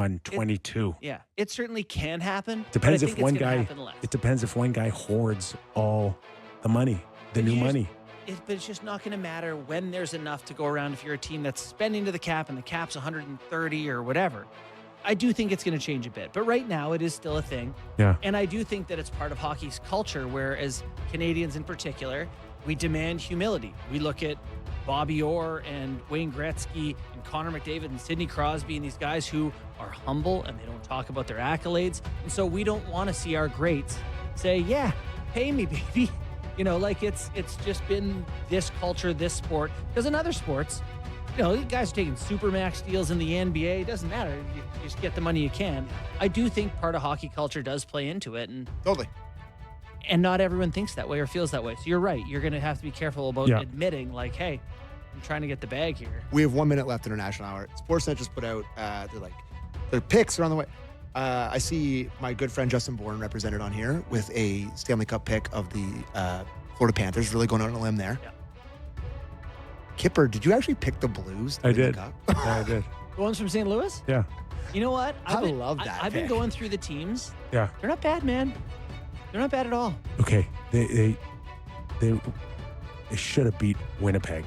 on 22. It certainly can happen. Depends but I if think one it's gonna guy. happen less. It depends if one guy hoards all the money, the new money. But it's just not going to matter when there's enough to go around if you're a team that's spending to the cap and the cap's 130 or whatever. I do think it's going to change a bit. But right now, it is still a thing. Yeah. And I do think that it's part of hockey's culture, where as Canadians in particular, we demand humility. We look at Bobby Orr and Wayne Gretzky and Connor McDavid and Sidney Crosby and these guys who are humble and they don't talk about their accolades. And so we don't want to see our greats say, yeah, pay me, baby. You know, like it's just been this culture, this sport. Because in other sports, you know, guys are taking supermax deals in the NBA. It doesn't matter. You just get the money you can. I do think part of hockey culture does play into it. And Totally. And not everyone thinks that way or feels that way. So you're right. You're going to have to be careful about admitting, like, hey, I'm trying to get the bag here. We have 1 minute left in our national hour. Sportsnet just put out, their picks are on the way. I see my good friend Justin Bourne represented on here with a Stanley Cup pick of the Florida Panthers, really going out on a limb there. Yeah. Kipper, did you actually pick the Blues? I did. I did. The ones from St. Louis? Yeah. You know what? I love that I've been pick. going through the teams. Yeah. They're not bad, man. They're not bad at all. Okay. They should have beat Winnipeg.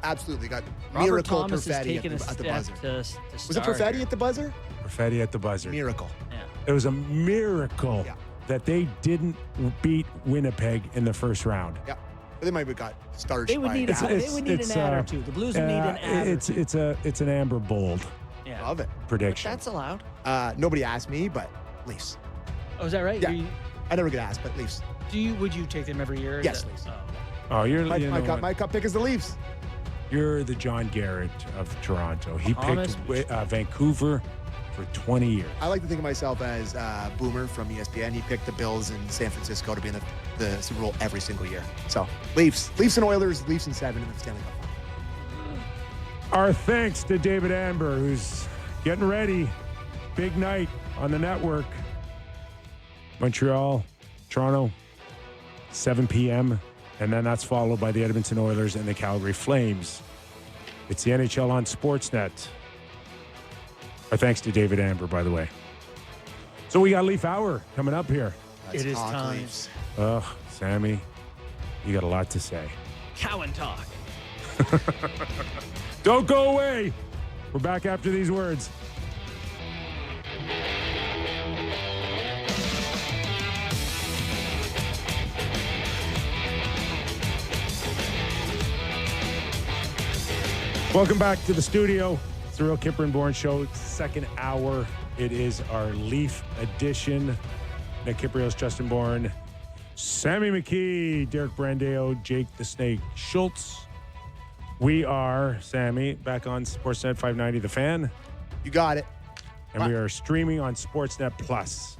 Absolutely. Got Robert miracle Thomas has Perfetti taken at a the step buzzer. to Was it Perfetti at the buzzer? Perfetti at the buzzer. Miracle. Yeah. It was a miracle Yeah. that they didn't beat Winnipeg in the first round. Yeah. But they might have got starched They would by need an they ad. would need an ad or two. The Blues would need an ad. It's an Amber Bold Yeah. Love it. prediction. That's allowed. Nobody asked me, but Leafs. Oh, is that right? Yeah. I never get asked, but Leafs. Would you take them every year? Is Yes, that- Leafs. Oh, you're My cup pick is the Leafs. You're the John Garrett of Toronto. He Thomas picked Vancouver for 20 years. I like to think of myself as Boomer from ESPN. He picked the Bills in San Francisco to be in the Super Bowl every single year. So Leafs and Oilers, Leafs in 7 in the Stanley Cup. Our thanks to David Amber, who's getting ready. Big night on the network. Montreal, Toronto, 7 p.m. And then that's followed by the Edmonton Oilers and the Calgary Flames. It's the NHL on Sportsnet. Our thanks to David Amber, by the way. So we got Leaf Hour coming up here. Let's It is talk time. Leafs. Ugh, Sammy, you got a lot to say. Cowan talk. Don't go away. We're back after these words. Welcome back to the studio. It's the Real Kipper and Bourne Show, second hour. It is our Leaf edition. Nick Kypreos, Justin Bourne, Sammy McKee, Derek Brandeo, Jake the Snake Schultz. We are, Sammy, back on Sportsnet 590 The Fan, You got it. and we are streaming on Sportsnet Plus.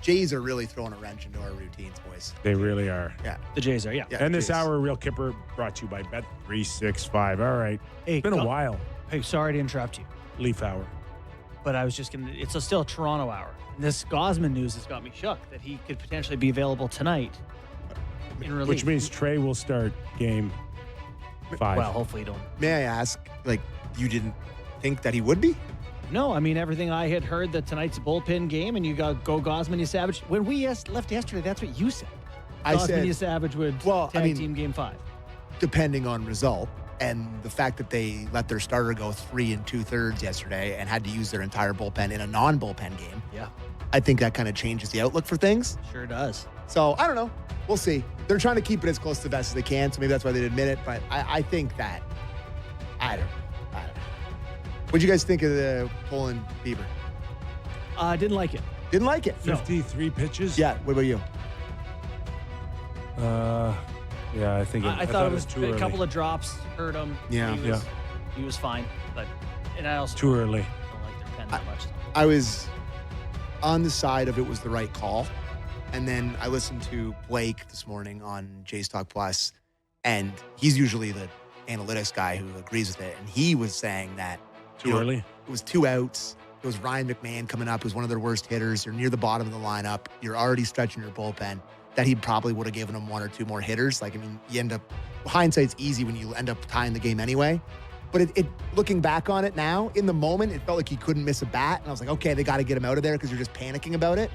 Jays are really throwing a wrench into our routines, boys. They really are. Yeah. The Jays are, yeah. Yeah, And this Jays. hour, Real Kipper, brought to you by Bet365. All right. Hey, It's been a while. Hey, sorry to interrupt you, Leaf Hour. but I was just going to, it's still a Toronto hour. This Gosman news has got me shook that he could potentially be available tonight in relief. Which means Trey will start game 5. Well, hopefully you don't. May I ask, you didn't think that he would be? No, I mean, everything I had heard that tonight's a bullpen game and you got go Gosman, you Savage. When we left yesterday, that's what you said. I Gosman, said, you Savage would tag team game 5. depending on result, and the fact that they let their starter go 3 2/3 yesterday and had to use their entire bullpen in a non-bullpen game. Yeah, I think that kind of changes the outlook for things. sure does. So I don't know. We'll see. They're trying to keep it as close to the best as they can, so maybe that's why they didn't admit it. But I think that I don't know. What'd you guys think of the Poland Bieber? I didn't like it. Didn't like it. 53 pitches? Yeah. What about you? Yeah, I think I thought it was too a early. couple of drops hurt him. Yeah. He was fine, and I also Too early. don't like their pen that much. I was on the side of it was the right call. And then I listened to Blake this morning on Jays Talk Plus, and he's usually the analytics guy who agrees with it. And he was saying that Too early? it was 2 outs. It was Ryan McMahon coming up, who's one of their worst hitters. You're near the bottom of the lineup. You're already stretching your bullpen. That he probably would have given him 1 or 2 more hitters. You end up, hindsight's easy when you end up tying the game anyway. But it looking back on it now, in the moment, it felt like he couldn't miss a bat. And I was like, okay, they got to get him out of there because you're just panicking about it.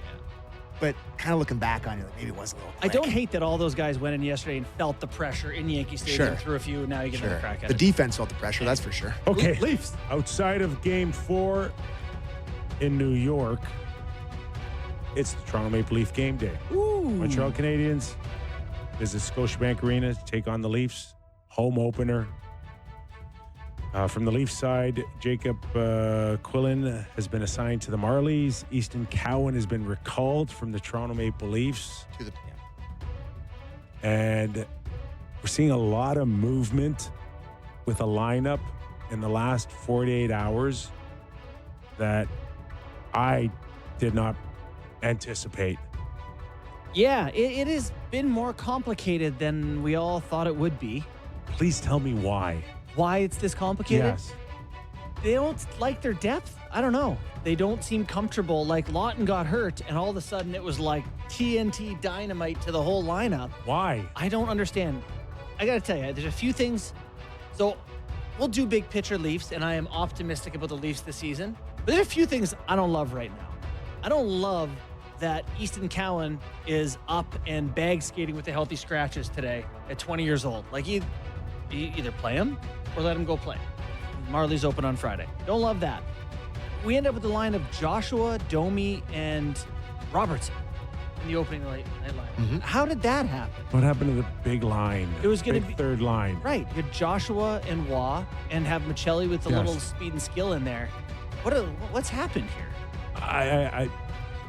But kind of looking back on it, like maybe it was a little quick. I don't hate that all those guys went in yesterday and felt the pressure in Yankee Stadium, threw a few, and now you get another crack at The it. defense felt the pressure, that's for sure. Okay. Leafs. Outside of Game 4 in New York, it's the Toronto Maple Leaf game day. Ooh. Montreal Canadiens visit Scotiabank Arena to take on the Leafs. Home opener. From the Leafs side, Jacob Quillen has been assigned to the Marlies. Easton Cowan has been recalled from the Toronto Maple Leafs. And we're seeing a lot of movement with a lineup in the last 48 hours that I did not anticipate. Yeah, it has been more complicated than we all thought it would be. Please tell me why. Why it's this complicated? Yes. They don't like their depth. I don't know. They don't seem comfortable. Like Lawton got hurt, and all of a sudden it was like TNT dynamite to the whole lineup. Why? I don't understand. I got to tell you, there's a few things. So we'll do big picture Leafs, and I am optimistic about the Leafs this season. But there's a few things I don't love right now. I don't love that Easton Cowan is up and bag skating with the healthy scratches today at 20 years old. Like, you either play him or let him go play. Marlies open on Friday. Don't love that. We end up with the line of Joshua, Domi, and Robertson in the opening night line. Mm-hmm. How did that happen? What happened to the big line? It was gonna big be- third line. Right. You had Joshua and Waugh and have Michelli with the Yes. little speed and skill in there. What's happened here?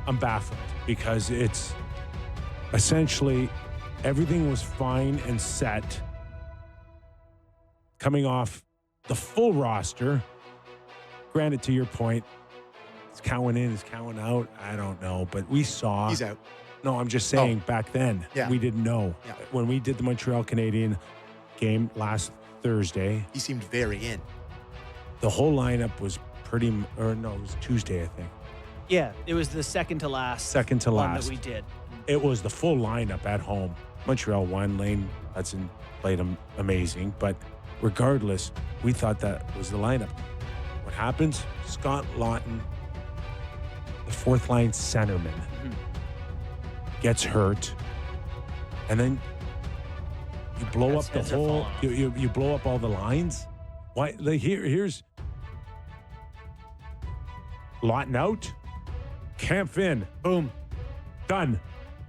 I'm baffled because it's essentially everything was fine and set coming off the full roster. Granted, to your point, is Cowan in, is Cowan out? I don't know, but we saw. He's out. No, I'm just saying back then, we didn't know. Yeah. When we did the Montreal Canadian game last Thursday, He seemed very in. the whole lineup was it was Tuesday, I think. Yeah, it was the second to last. Second to one last. that we did. It was the full lineup at home. Montreal won. Lane Hudson played him amazing. But regardless, we thought that was the lineup. What happens? Scott Lawton, the fourth line centerman, gets hurt. And then you blow up the Heads are whole, falling off. you blow up all the lines. Why? Like here's Lawton out. Camp in. Boom. Done.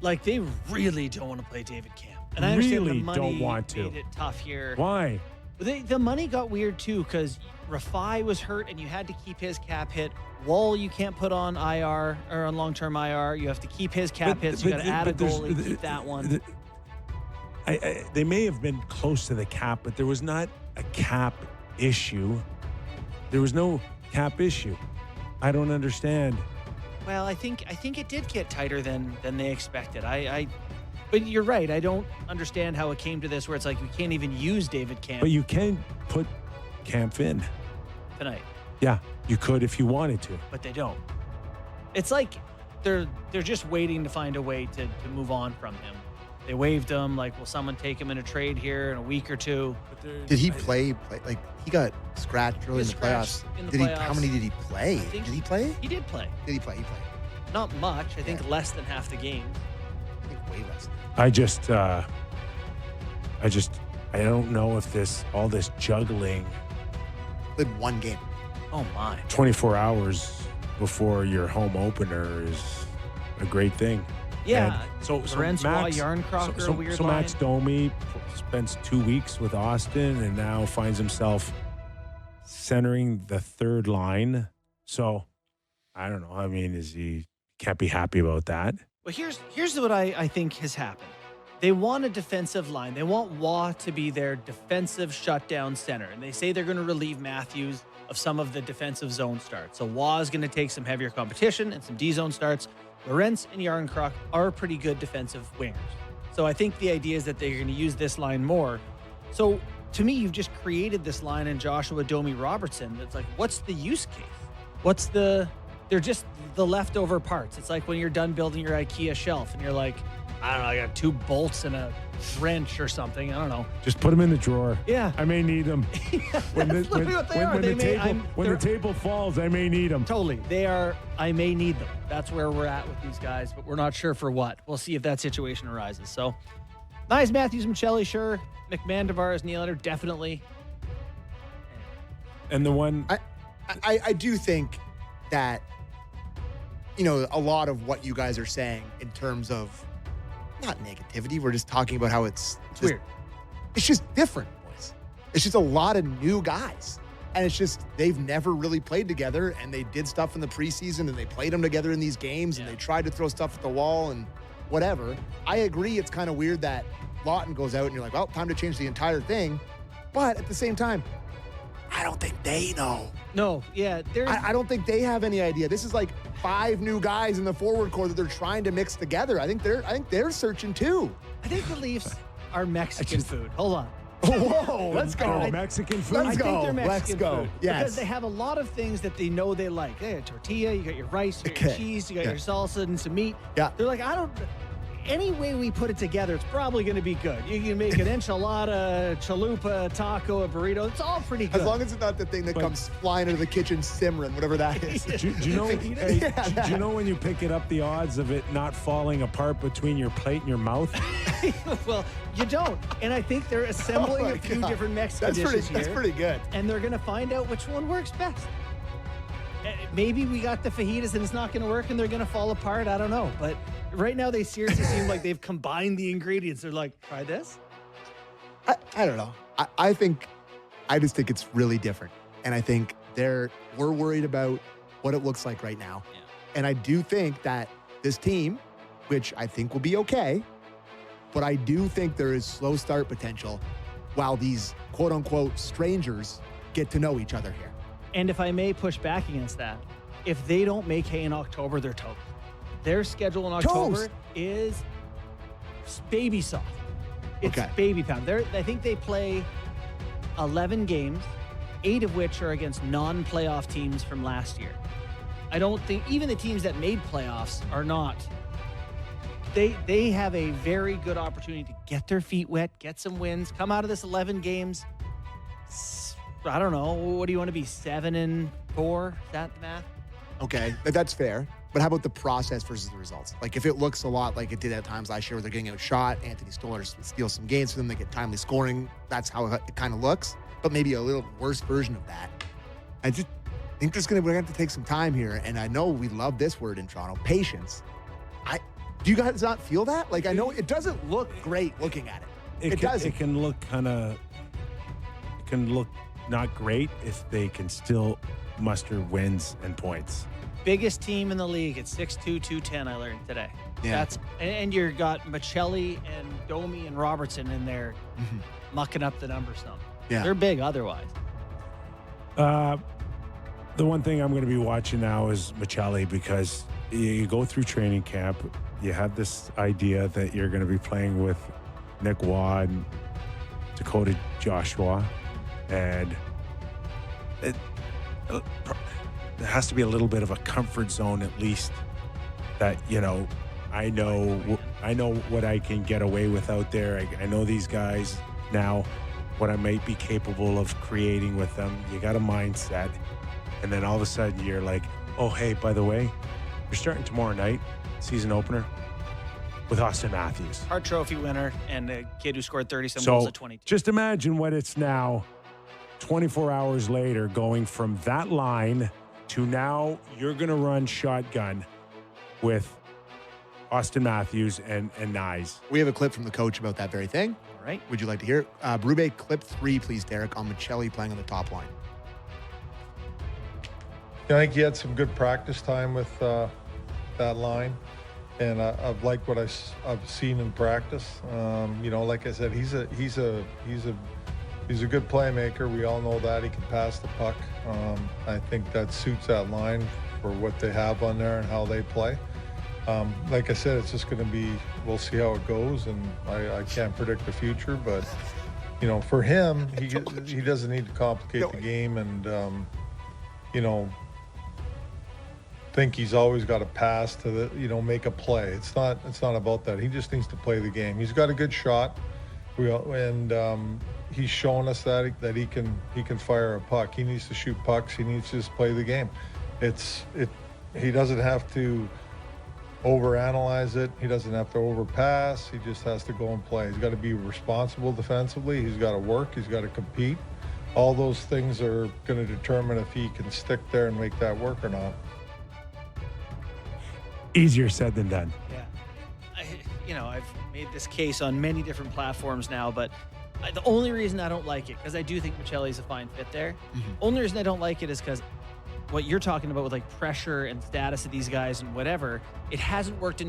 Like, they really don't want to play David Camp. And I understand Really the money don't want to. made it tough here. Why? But the money got weird, too, because Rafai was hurt, and you had to keep his cap hit. Wall, you can't put on IR or on long-term IR. You have to keep his cap hit, so you got to add a goalie, keep that one. They may have been close to the cap, but there was not a cap issue. There was no cap issue. I don't understand. Well, I think it did get tighter than they expected. But you're right. I don't understand how it came to this, where it's like we can't even use David Camp But you can put Camp in. tonight, Yeah, you could if you wanted to. but they don't. It's like they're just waiting to find a way to move on from him. They waived him. Like, will someone take him in a trade here in a week or two? Did he play? Like, he got scratched early in the playoffs. scratched in the Did he? playoffs. How many did he play? think Did he play? He did play. Did he play? He played. Not much. I think less than half the game. I think way less. I don't know if all this juggling Played one game. Oh, my. 24 hours before your home opener is a great thing. Yeah. And so Francois Max, Yarncrocker, weird so Max line. Domi spends 2 weeks with Austin and now finds himself centering the third line. So I don't know. I mean, can't be happy about that. Well, here's what I think has happened. They want a defensive line. They want Waugh to be their defensive shutdown center. And they say they're going to relieve Matthews of some of the defensive zone starts. So Waugh is going to take some heavier competition and some D-zone starts. Lorenz and Yarncroc are pretty good defensive wingers. So I think the idea is that they're going to use this line more. So to me, you've just created this line in Joshua, Domi, Robertson. It's like, what's the use case? They're just the leftover parts. It's like when you're done building your IKEA shelf and you're like, I don't know, I got 2 bolts and a wrench or something. I don't know. Just put them in the drawer. Yeah. I may need them. That's literally what they are. When the table falls, I may need them. Totally. They are, I may need them. That's where we're at with these guys, but we're not sure for what. We'll see if that situation arises. So, nice. Matthews, Michelli, sure. McMahon, Tavares, Nylander, definitely. And the one... I do think that, you know, a lot of what you guys are saying in terms of not negativity, we're just talking about how it's weird. It's just different, boys. It's just a lot of new guys. And it's just, they've never really played together, and they did stuff in the preseason, and they played them together in these games, and they tried to throw stuff at the wall and whatever. I agree it's kind of weird that Lawton goes out and you're like, well, time to change the entire thing. But at the same time, I don't think they know. No, yeah. I don't think they have any idea. This is like 5 new guys in the forward core that they're trying to mix together. I think they're searching too. I think the Leafs are Mexican food. Hold on. Whoa, let's go. Mexican food? Let's I go. think they're Mexican Let's go. food. Yes. Because they have a lot of things that they know they like. They got tortilla, you got your rice, you got your cheese, you got your salsa and some meat. Yeah. They're like, any way we put it together, it's probably going to be good. You can make an enchilada, chalupa, taco, a burrito. It's all pretty good. As long as it's not the thing that comes flying into the kitchen simmering, whatever that is. Do you know? Do you know when you pick it up, the odds of it not falling apart between your plate and your mouth? Well, you don't. And I think they're assembling a few different Mexican dishes here. That's pretty good. And they're going to find out which one works best. Maybe we got the fajitas and it's not going to work and they're going to fall apart. I don't know. But right now they seriously seem like they've combined the ingredients. They're like, try this? I don't know. I just think it's really different. And I think we're worried about what it looks like right now. Yeah. And I do think that this team, which I think will be okay, but I do think there is slow start potential while these quote unquote strangers get to know each other here. And if I may push back against that, if they don't make hay in October, they're toast. Their schedule in October is baby soft. It's baby pound. I think they play 11 games, 8 of which are against non-playoff teams from last year. I don't think even the teams that made playoffs are not. They have a very good opportunity to get their feet wet, get some wins, come out of this 11 games. I don't know. What do you want to be? 7-4? Is that the math? Okay, that's fair. But how about the process versus the results? Like if it looks a lot like it did at times last year where they're getting outshot, Anthony Stoller steals some games for them, they get timely scoring. That's how it kind of looks. But maybe a little worse version of that. I just think we're going to have to take some time here. And I know we love this word in Toronto, patience. Do you guys not feel that? Like I know it doesn't look great looking at it. It doesn't. It can look not great if they can still muster wins and points. Biggest team in the league at 6'2", 210, I learned today. Yeah. And you got Michelli and Domi and Robertson in there mucking up the numbers some. Yeah. They're big otherwise. The one thing I'm going to be watching now is Michelli because you go through training camp, you have this idea that you're going to be playing with Nick Waugh and Dakota Joshua, and it there has to be a little bit of a comfort zone at least that, you know, I know what I can get away with out there. I know these guys now, what I might be capable of creating with them. You got a mindset, and then all of a sudden you're like, oh, hey, by the way, you're starting tomorrow night, season opener, with Austin Matthews. Hart Trophy winner and a kid who scored 30-some goals at 22. Just imagine what it's now, 24 hours later, going from that line to now you're going to run shotgun with Austin Matthews and Nyes. We have a clip from the coach about that very thing. All right. Would you like to hear it? Berube, clip 3, please, Derek, on Michelli playing on the top line. I think he had some good practice time with that line, and I've liked what I've seen in practice. You know, like I said, he's a good playmaker. We all know that he can pass the puck. I think that suits that line for what they have on there and how they play. Like I said, it's just going to be, we'll see how it goes, and I can't predict the future, but you know, for him, he doesn't need to complicate the game, and you know, think he's always got to pass to make a play. It's not about that. He just needs to play the game. He's got a good shot. He's shown us that he can fire a puck. He needs to shoot pucks. He needs to just play the game. He doesn't have to overanalyze it. He doesn't have to overpass. He just has to go and play. He's got to be responsible defensively. He's got to work. He's got to compete. All those things are going to determine if he can stick there and make that work or not. Easier said than done. Yeah. I've made this case on many different platforms now, but the only reason I don't like it, because I do think Michelli's a fine fit there. Only reason I don't like it is because what you're talking about with like pressure and status of these guys and whatever, it hasn't worked in